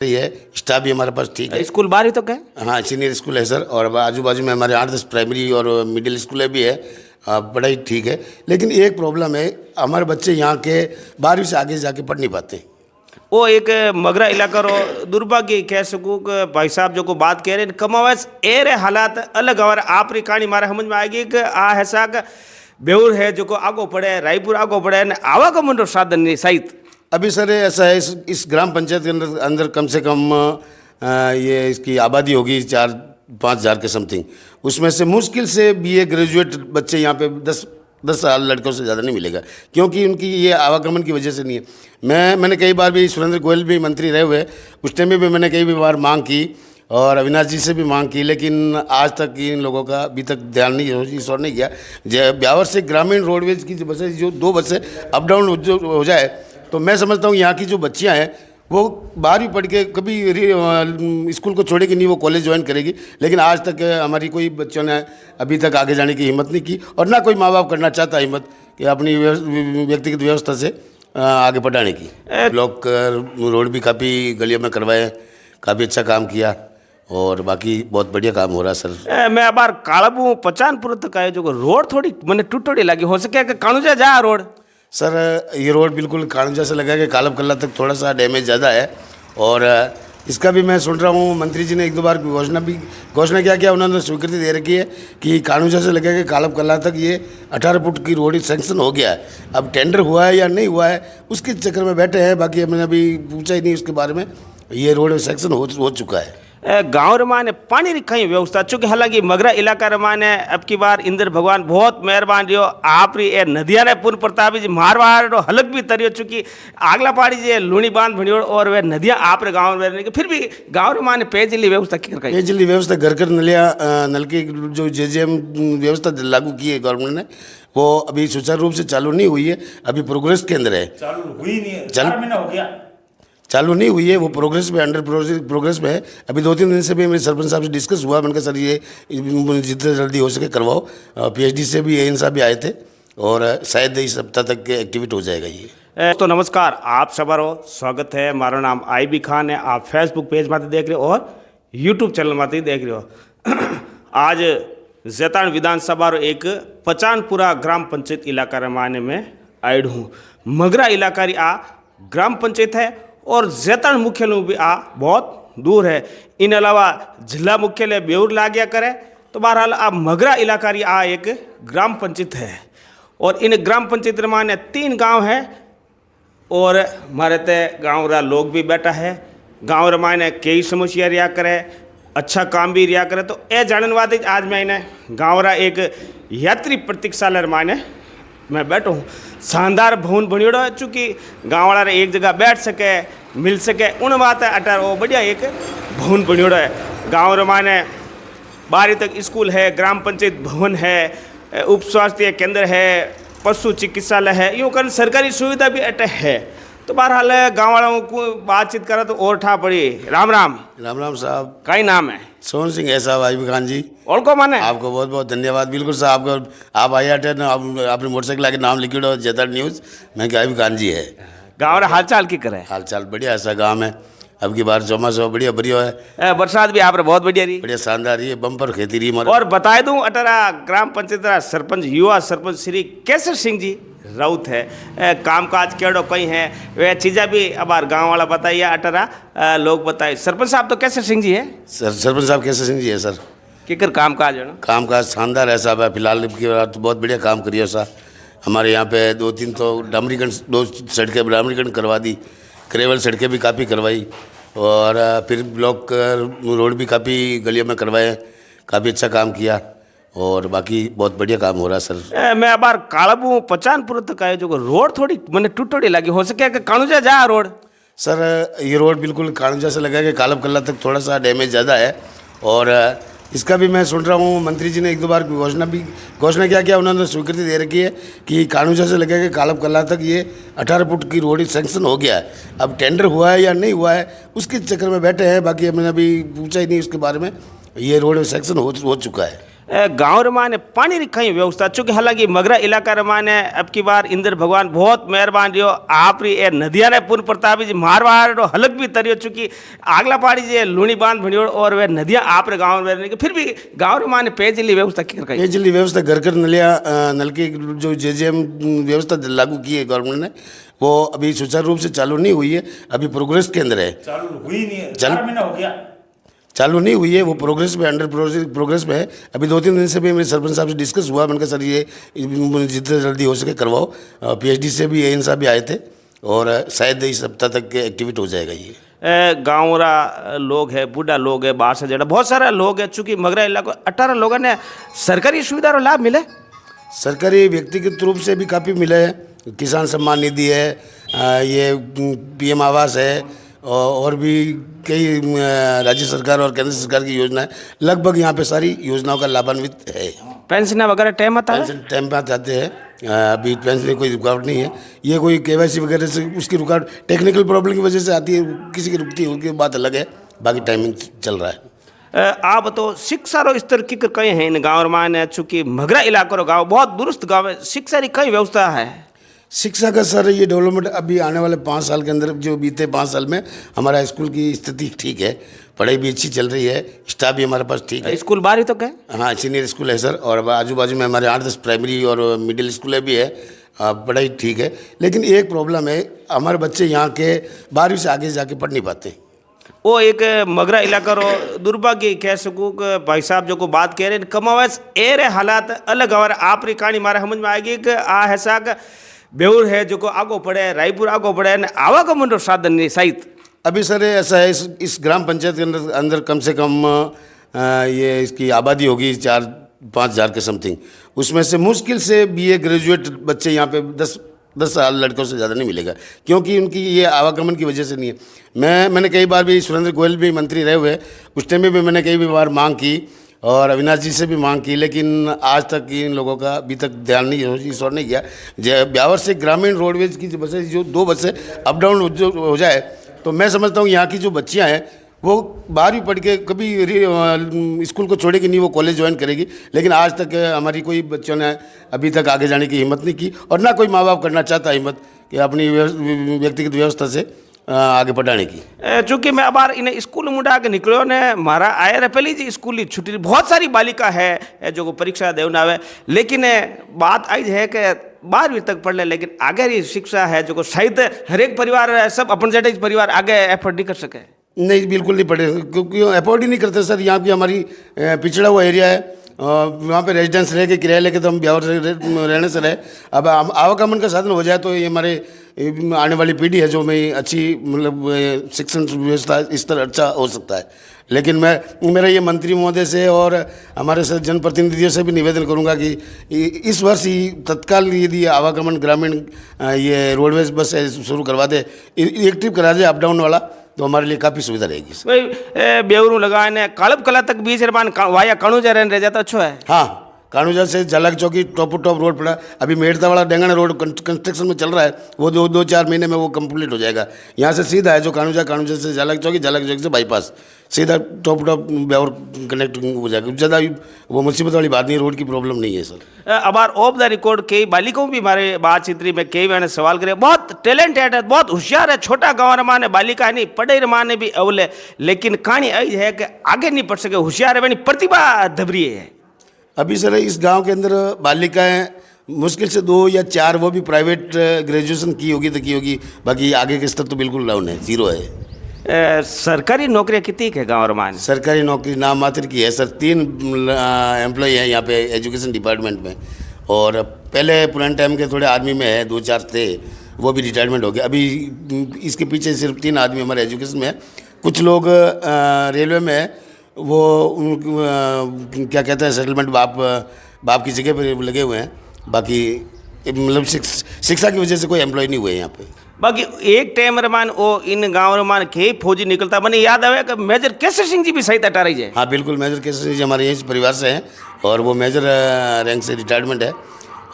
सही है, स्टाफ भी हमारे पास ठीक है। स्कूल बाहर ही तो क्या है? हाँ, सीनियर स्कूल है सर, और आजू बाजू में हमारे 8-10 प्राइमरी और मिडिल स्कूल भी है। पढ़ाई ठीक है, लेकिन एक प्रॉब्लम है, हमारे बच्चे यहाँ के 12वीं से आगे जाके पढ़ नहीं पाते। वो एक मगरा इलाका रो दुर्भाग्य कह सकूँ कि भाई साहब जो को बात कह रहे हैं कमावस ए रे हालात अलग और आप री कहानी मारे समझ में आएगी कि आ ऐसा बेउर है जो को आगो पड़े, रायपुर आगो पड़े ने आवागमन रो साधन नहीं सहित। अभी सर ऐसा है, इस ग्राम पंचायत के अंदर कम से कम ये इसकी आबादी होगी 4-5 हज़ार के समथिंग। उसमें से मुश्किल से BA ग्रेजुएट बच्चे यहाँ पे 10 साल लड़कों से ज़्यादा नहीं मिलेगा, क्योंकि उनकी ये आवागमन की वजह से नहीं है। मैंने कई बार भी, सुरेंद्र गोयल भी मंत्री रहे हुए, उस टाइम में भी मैंने कई बार मांग की और अविनाश जी से भी मांग की, लेकिन आज तक इन लोगों का अभी तक ध्यान नहीं, इस और नहीं किया। ब्यावर से ग्रामीण रोडवेज की बसें, जो 2 बसें अप डाउन हो जाए, तो मैं समझता हूँ यहाँ की जो बच्चियाँ हैं वो 12वीं पढ़ के कभी स्कूल को छोड़ेगी नहीं, वो कॉलेज ज्वाइन करेगी। लेकिन आज तक हमारी कोई बच्चों ने अभी तक आगे जाने की हिम्मत नहीं की, और ना कोई माँ बाप करना चाहता हिम्मत कि अपनी व्यक्तिगत व्यवस्था से आगे बढ़ाने की। ब्लॉक रोड भी काफ़ी गलियों में करवाए, काफ़ी अच्छा काम किया, और बाकी बहुत बढ़िया काम हो रहा है सर। मैं अब बार कालबू पचानपुर तक आयो जो रोड थोड़ी मैंने टूटोड़ी लगी, हो सके कि काणुजा जा रोड। सर ये रोड बिल्कुल काणुजा से लगा कि कालब कल्ला तक थोड़ा सा डैमेज ज़्यादा है, और इसका भी मैं सुन रहा हूँ मंत्री जी ने 1-2 बार घोषणा क्या उन्होंने स्वीकृति दे रखी है कि काणुजा से लगा कि कालब कल्ला तक ये 18 फुट की रोड सैंक्शन हो गया है। अब टेंडर हुआ है या नहीं हुआ है उसके चक्कर में बैठे हैं, बाकी मैंने अभी पूछा ही नहीं उसके बारे में। ये रोड सैंक्शन हो चुका है। गाँव रमाने पानी की कहीं व्यवस्था, चूँकि हालांकि मगरा इलाका रमाने अब की बार इंद्र भगवान बहुत मेहरबान रहो, आप री ए नदिया ने पूर्ण प्रताप जी मारवाड़ हलक भी तरियो, चूँकि आगला पहाड़ी जे लूणी बांध भणियोड़ और वे नदियाँ आप रे गाँव में, फिर भी गाँव रमाने पेयजल व्यवस्था की कर पेयजल व्यवस्था घर नल की जो JJM व्यवस्था लागू की है गवर्नमेंट ने, वो अभी सुचारू रूप से चालू नहीं हुई है, अभी प्रोग्रेस के अंदर है। चालू हुई नहीं है, 4 महीना हो गया चालू नहीं हुई है, वो प्रोग्रेस में, अंडर प्रोग्रेस में है। अभी 2-3 दिन से भी मेरे सरपंच साहब से डिस्कस हुआ, मैंने कहा सर ये जितना जल्दी हो सके करवाओ। PhD से भी AN साहब भी आए थे, और शायद इस सप्ताह तक एक्टिवेट हो जाएगा ये। तो नमस्कार, आप सबारो स्वागत है। मारो नाम IB खान है। आप फेसबुक पेज माते देख रहे हो और यूट्यूब चैनल माते देख रहे हो। आज जैतान विधानसभा रो एक पचानपुरा ग्राम पंचायत इलाका रमाने में आयड हूँ। मगरा इलाका री आ ग्राम पंचायत है और जैतान मुख्यालय भी आ बहुत दूर है। इन अलावा जिला मुख्यालय बेउर लाग्या करे, तो बहरहाल आप मगरा इलाका री आ एक ग्राम पंचायत है, और इन ग्राम पंचायत माने 3 गांव है, और हमारे ते गाँव रा लोग भी बैठा है। गाँव रमाने कई समस्या रिया करे, अच्छा काम भी रिया करे, तो ए जानन वादे आज मैं इन्हें गाँव रा एक यात्री प्रतीक्षालय माने मैं बैठो हूँ। शानदार भवन बनियोड़ो है, चूँकि गाँव वाला एक जगह बैठ सके, मिल सके, उन बात है अटार वो बढ़िया एक भवन बनियोड़ो है। गाँव रमाने 12वीं तक स्कूल है, ग्राम पंचायत भवन है, उप स्वास्थ्य केंद्र है, पशु चिकित्सालय है, यूँ कर सरकारी सुविधा भी अटे है। तो बहरहाल गाँव वालों को बातचीत करा तो और ठा पड़ी। राम राम। राम राम साहब। कई नाम है? सोहन सिंह है साहब, IB खान जी। और को माने आपको बहुत बहुत धन्यवाद। बिल्कुल साहब, आप IR10 आपने मोटरसाइकिल आके नाम लिखी हो जैतान न्यूज़, मैं IB खान जी है। गाँव रा हाल चाल की करे? हाल चाल बढ़िया, ऐसा गाँव है। अब की बार चौमासा बढ़िया बढ़िया है, बरसात भी आप रे बहुत बढ़िया रही, बढ़िया शानदार रही है, बम्पर खेती रही हमारे। और बताए दूं अटरा ग्राम पंचायत रा सरपंच, युवा सरपंच श्री केसर सिंह जी राउत है। कामकाज केड़ो कहीं है वे चीज़ें भी अब गाँव वाला बताइए, अटरा लोग बताए। सरपंच साहब तो केसर सिंह जी है? सरपंच साहब केसर सिंह जी है सर। किकर कामकाज है ना? कामकाज शानदार है साहब, फिलहाल की बार तो बहुत बढ़िया काम करिए साहब। हमारे यहाँ पे 2-3 तो डामरीकरण, 2 सड़कें डामरीकरण करवा दी, ग्रेवल सड़कें भी काफ़ी करवाई, और फिर ब्लॉक रोड भी काफ़ी गलियों में करवाए, काफ़ी अच्छा काम किया, और बाकी बहुत बढ़िया काम हो रहा है सर। मैं अब बार कालबू पचानपुर तक आयो जो रोड थोड़ी मैंने टूटोड़ी लगी, हो सके कि काणुजा जा रोड। सर ये रोड बिल्कुल काणुजा से लगा कि कालब कल्ला तक थोड़ा सा डैमेज ज़्यादा है, और इसका भी मैं सुन रहा हूँ मंत्री जी ने 1-2 बार घोषणा क्या उन्होंने स्वीकृति दे रखी है कि काणुजा से लगा कि कालब कल्ला तक ये 18 फुट की रोड सैंक्शन हो गया है। अब टेंडर हुआ है या नहीं हुआ है उसके चक्कर में बैठे हैं, बाकी मैंने अभी पूछा ही नहीं उसके बारे में। ये रोड सैंक्शन हो चुका है। गाँव रे माने पानी री कई व्यवस्था चूंकि हालांकि मगरा इलाका रे माने अब की बार इंद्र भगवान बहुत मेहरबान रियो आप री ए नदिया ने पूर्ण प्रताप जी मारवाड़ रो हलक भी तरियो चूंकि आगला पहाड़ी जे लूणी बांध बनियो और वे नदियां आप रे गाँव में फिर भी गाँव रे माने पेयजल व्यवस्था की कई पेयजल व्यवस्था घर घर नल की जो जेजेएम व्यवस्था लागू की है गवर्नमेंट ने, वो अभी सुचारू रूप से चालू नहीं हुई है, अभी प्रोग्रेस के अंदर है। चालू हुई नहीं है, 4 महीना हो गया। चालू नहीं हुई है, वो प्रोग्रेस में अंडर प्रोग्रेस में है। अभी 2-3 दिन से भी मेरे सरपंच साहब से डिस्कस हुआ, मैंने कहा सर ये जितना जल्दी हो सके करवाओ। पीएचडी से भी एएन साहब भी आए थे और शायद इस सप्ताह तक एक्टिवेट हो जाएगा ये। गाँव रा लोग है, बूढ़ा लोग है, बाहर से जड़ा बहुत सारा लोग है, चूंकि मगरा इलाका 18 लोगों ने सरकारी सुविधा रो लाभ मिले। सरकारी व्यक्तिगत रूप से भी काफ़ी मिले हैं, किसान सम्मान निधि है, ये पीएम आवास है और भी कई राज्य सरकार और केंद्र सरकार की योजना है। लगभग यहाँ पे सारी योजनाओं का लाभान्वित है। पेंशन वगैरह टाइम आता है, पेंशन टाइम पे आते हैं। अभी पेंशन में कोई रुकावट नहीं है, ये कोई केवाईसी वगैरह से उसकी रुकावट टेक्निकल प्रॉब्लम की वजह से आती है, किसी की रुकती है उसकी बात अलग है, बाकी टाइमिंग चल रहा है। आप तो शिक्षा रो स्तर की कई है इन गाँव में, चूंकि मगरा इलाका रो गाँव बहुत दुरुस्त गाँव है, शिक्षा की कई व्यवस्था है। शिक्षा का सर ये डेवलपमेंट अभी आने वाले 5 साल के अंदर, जो बीते 5 साल में हमारा स्कूल की स्थिति ठीक है, पढ़ाई भी अच्छी चल रही है, स्टाफ भी हमारे पास ठीक है। स्कूल बाहर ही तो क्या? हाँ, सीनियर स्कूल है सर, और आजू बाजू में हमारे 8-10 प्राइमरी और मिडिल स्कूल भी है, पढ़ाई ठीक है। लेकिन एक प्रॉब्लम है, हमारे बच्चे यहाँ के 12वीं से आगे जाके पढ़ नहीं पाते। वो एक मगरा इलाका रो दुर्भाग्य कह सकूँ कि भाई साहब जो को बात कह रहे हैं कमावस ए रे हालात अलग और आप री कहानी मारे समझ में आएगी कि आ ऐसा बेउर है जो को आगो पड़े, रायपुर आगो पड़े, आवागमन रो साधन नहीं सहित। अभी सर ऐसा है, इस ग्राम पंचायत के अंदर कम से कम ये इसकी आबादी होगी 4-5 हज़ार के समथिंग। उसमें से मुश्किल से बीए ग्रेजुएट बच्चे यहाँ पे 10 साल लड़कों से ज़्यादा नहीं मिलेगा, क्योंकि उनकी ये आवागमन की वजह से नहीं है। मैंने कई बार भी, सुरेंद्र गोयल भी मंत्री रहे हुए, उस टाइम में भी मैंने कई बार मांग की और अविनाश जी से भी मांग की, लेकिन आज तक इन लोगों का अभी तक ध्यान नहीं, इस और नहीं किया। ब्यावर से ग्रामीण रोडवेज की जो बसें, जो 2 बसें अप डाउन हो जाए, तो मैं समझता हूँ यहाँ की जो बच्चियाँ हैं वो 12वीं पढ़ के कभी स्कूल को छोड़ेगी नहीं, वो कॉलेज ज्वाइन करेगी। लेकिन आज तक हमारी कोई बच्चों ने अभी तक आगे जाने की हिम्मत नहीं की, और ना कोई माँ बाप करना चाहता हिम्मत कि अपनी व्यक्तिगत व्यवस्था से आगे बढ़ाने की। चूँकि मैं अब इन स्कूल मुंडा के निकलो ने मारा आया रहे पहली जी स्कूल की छुट्टी, बहुत सारी बालिका है जो परीक्षा देव आवे, लेकिन बात आई है कि 12वीं तक पढ़ ले, लेकिन आगे की शिक्षा है जो शायद हर एक परिवार, सब अपन जैसे परिवार आगे एफर्ट नहीं कर सके। नहीं, बिल्कुल नहीं पढ़े, क्योंकि अफोर्ड ही नहीं करते सर। यहाँ की हमारी पिछड़ा हुआ एरिया है, वहाँ पे रेजिडेंस रह के किराया लेके तो हम ब्यावर रहने से रहे। अब आवागमन का साधन हो जाए तो ये हमारे आने वाली पीढ़ी है जो में अच्छी, मतलब शिक्षण व्यवस्था इस तरह अच्छा हो सकता है। लेकिन मेरा ये मंत्री महोदय से और हमारे जनप्रतिनिधियों से भी निवेदन करूंगा कि इस वर्ष ही तत्काल यदि आवागमन ग्रामीण ये रोडवेज बस शुरू करवा दे, एक ट्रिप करा दे अप डाउन वाला, तो हमारे लिए काफ़ी सुविधा रहेगी। भाई बेवरू लगाने कालब कला तक 20 वाया काणूजा रह जाता अच्छो है। हाँ, काणूजा से झालक चौकी टॉप रोड पड़ा, अभी मेड़ता वाला डेंगना रोड कंस्ट्रक्शन में चल रहा है, वो 2-4 महीने में वो कंप्लीट हो जाएगा। यहाँ से सीधा है जो काणूजा से झालक चौकी से बाईपास सीधा टॉप ब्यावर कनेक्ट हो जाएगा। ज़्यादा वो मुसीबत वाली बात नहीं, रोड की प्रॉब्लम नहीं है सर। अब ऑफ द रिकॉर्ड कई बालिकाओं भी हमारे बातचीत में कई मैंने सवाल करे, बहुत टैलेंटेड है, बहुत होशियार है, छोटा गाँव रमाने बालिका है नहीं, पढ़ाई रमाने भी अवले, लेकिन कहानी आई है कि आगे नहीं पढ़ सके, होशियार है, प्रतिभा धबरी है। अभी सर इस गांव के अंदर बालिकाएं मुश्किल से 2 या 4, वो भी प्राइवेट ग्रेजुएशन की होगी तो की होगी, बाकी आगे के स्तर तो बिल्कुल डाउन है, 0 है। सरकारी नौकरियां कितनी है गाँव रमान? सरकारी नौकरी नाम मात्र की है सर। 3 एम्प्लॉय हैं यहाँ पे एजुकेशन डिपार्टमेंट में, और पहले पुराने टाइम के थोड़े आर्मी में है, 2-4 थे, वो भी रिटायरमेंट हो गए। अभी इसके पीछे सिर्फ 3 आदमी हमारे एजुकेशन में है। कुछ लोग रेलवे में है, वो क्या कहते हैं सेटलमेंट बाप की जगह पर लगे हुए हैं, बाकी मतलब शिक्षा की वजह से कोई एम्प्लॉय नहीं हुए यहाँ पे। बाकी एक टाइम रमान वो इन गाँव रमान के फौजी निकलता, मैंने याद आया कि मेजर केसर सिंह जी भी सही हटा रही है। हाँ बिल्कुल, मेजर केसर सिंह जी हमारे यही परिवार से हैं, और वो मेजर रैंक से रिटायरमेंट है,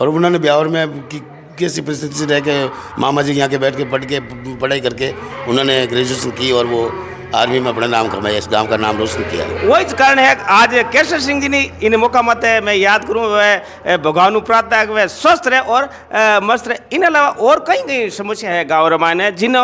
और उन्होंने ब्यावर में कैसी परिस्थिति से रह के मामा जी यहाँ के बैठ के पढ़ाई करके उन्होंने ग्रेजुएशन की, और वो आर्मी में अपना नाम कमाया, इस गांव का नाम रोशन किया। वही कारण है कि आज केसर सिंह जी ने इन मौका मत मैं याद करूँ वह भगवान प्रार्थना है कि वह स्वस्थ रहे और मस्त रहे। इन अलावा और कई कई समस्या है गाँव रमायण है जिन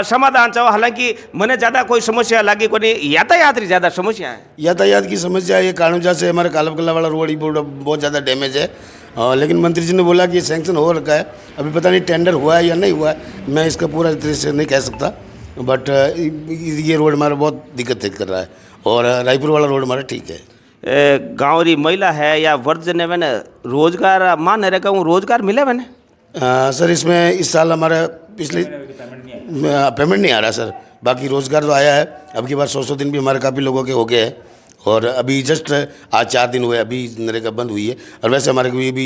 समाधान चाहो। हालांकि मैंने ज़्यादा कोई समस्या लगी को नहीं, यातायात की ज़्यादा समस्या है। यातायात की समस्या ये कानूजा से हमारे कालबकला वाला रोड ही बहुत ज़्यादा डैमेज है। लेकिन मंत्री जी ने बोला कि सैंक्शन हो रखा है, अभी पता नहीं टेंडर हुआ है या नहीं हुआ है, मैं इसका पूरा तरह से नहीं कह सकता। बट ये रोड हमारा बहुत दिक्कत कर रहा है और रायपुर वाला रोड हमारा ठीक है। गाँव री महिला है या वर्जन है मैंने रोजगार मान रखा हूँ, रोजगार मिले मैंने सर इसमें इस साल हमारा पिछले पेमेंट नहीं आ रहा सर, बाकी रोज़गार तो आया है। अब की बार 100 दिन भी हमारे काफ़ी लोगों के हो गए हैं और अभी जस्ट आज 4 दिन हुए, अभी नरेगा बंद हुई है। और वैसे हमारे को ये भी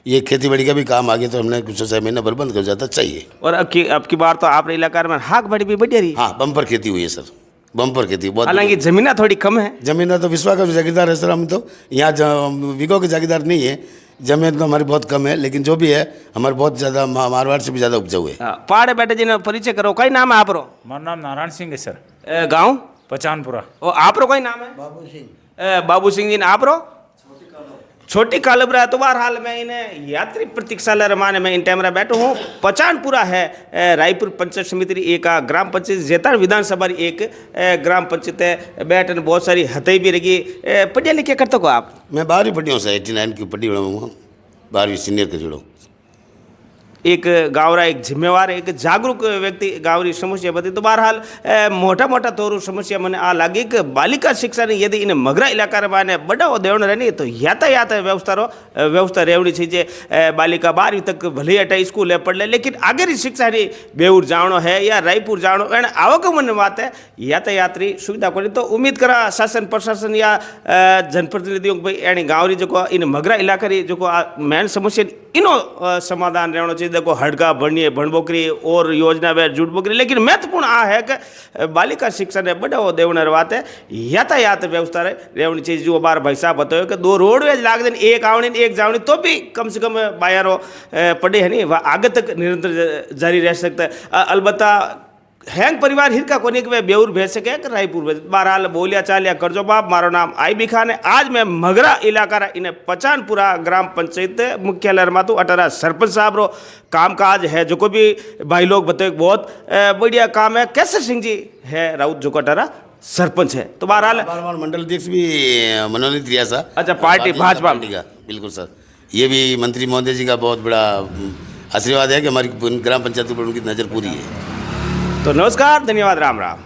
ये खेती बाड़ी का भी काम आ गया, तो हमने कुछ 6 महीना भर बंद कर जाता चाहिए। और अब की बार तो आपने इलाका में हाक बड़ी भी बढ़िया रही। हाँ, बम्पर खेती हुई है सर, बम्पर खेती बहुत। हालांकि जमीना थोड़ी कम है। जमीन तो विश्वा का जागीरदार है सर, हम तो यहाँ विगो के जागीरदार नहीं है। जमीन तो हमारी बहुत कम है, लेकिन जो भी है हमारे बहुत ज़्यादा मारवाड़ से भी ज़्यादा उपजाऊ है। पहाड़ बैठे जी ने परिचय करो, कई नाम है आप रो? मारा नाम नारायण सिंह है सर, गाँव पचानपुरा। और आप रो कोई नाम है? बाबू सिंह जी ने आप रो? छोटी कालबरा। तो बहरहाल मैं इन्हें यात्री प्रतीक्षालय रमाने में इन टाइम बैठो हूँ। पचानपुरा है रायपुर पंचायत समिति एक ग्राम पंचायत, जेतान विधानसभा एक ग्राम पंचायत है। बैठन बहुत सारी हथई भी रही। पढ़िया लिखे करते हो आप? मैं 12वीं पढ़ी हूँ सर, 89 की पढ़ी हूँ, 12वीं सीनियर के जुड़ो। एक गाँव रा एक जिम्मेवार एक जागरूक व्यक्ति गाँव री समस्या बती। तो बहरहाल मोटा मोटा तौर समस्या मैंने आ लगी कि बालिका शिक्षा ने यदि इन मगरा इलाका में बढ़ावो देवण रहनी तो यातायात व्यवस्था रेवनी चाहिए। बालिका 12वीं तक भले अटा स्कूल है पढ़ ले, लेकिन आगे री शिक्षा री बेऊर जावणो है या रायपुर जावणो एने आवागमन बात है, यातायात री सुविधा को। तो उम्मीद करा शासन प्रशासन या जनप्रतिनिधियों भाई एनी गाँव री जो इन मगरा इलाका री जो मेन समस्या इनो समाधान रहना चाहिए। देखो हड़का भणिए भणबोकरी और योजना वे जुट बोकरी, लेकिन महत्वपूर्ण आ है कि बालिका शिक्षा ने बढ़ावो देवने बात है। यातायात व्यवस्था रहनी चाहिए। जो बार भाई साहब बताओ कि 2 रोडवेज लाग दें, एक आवनी एक जावनी, तो भी कम से कम बायारो पढ़े है नहीं वह आगे तक निरंतर जारी रह सकता है। अलबत्ता हैंग परिवार हिरका कोनी के बेऊर भेज सके कि रायपुर भेज। बहरहाल बोलिया चालिया करजो बाप। मारो नाम आईबी खान है। आज मैं मगरा इलाका रा इन्हें पचानपुरा ग्राम पंचायत मुख्यालय मातू अटारा सरपंच साहब रो काम काज है जो को भी भाई लोग बताए बहुत बढ़िया काम है। केसर सिंह जी है राउत जो अटारा सरपंच है। तो बहरहाल मंडल अध्यक्ष भी मनोनीत किया सर। अच्छा, पार्टी भाजपा का बिल्कुल सर। ये भी मंत्री महोदय जी का बहुत बड़ा आशीर्वाद है कि हमारी ग्राम पंचायत पर उनकी नज़र पूरी है। तो नमस्कार, धन्यवाद, राम राम।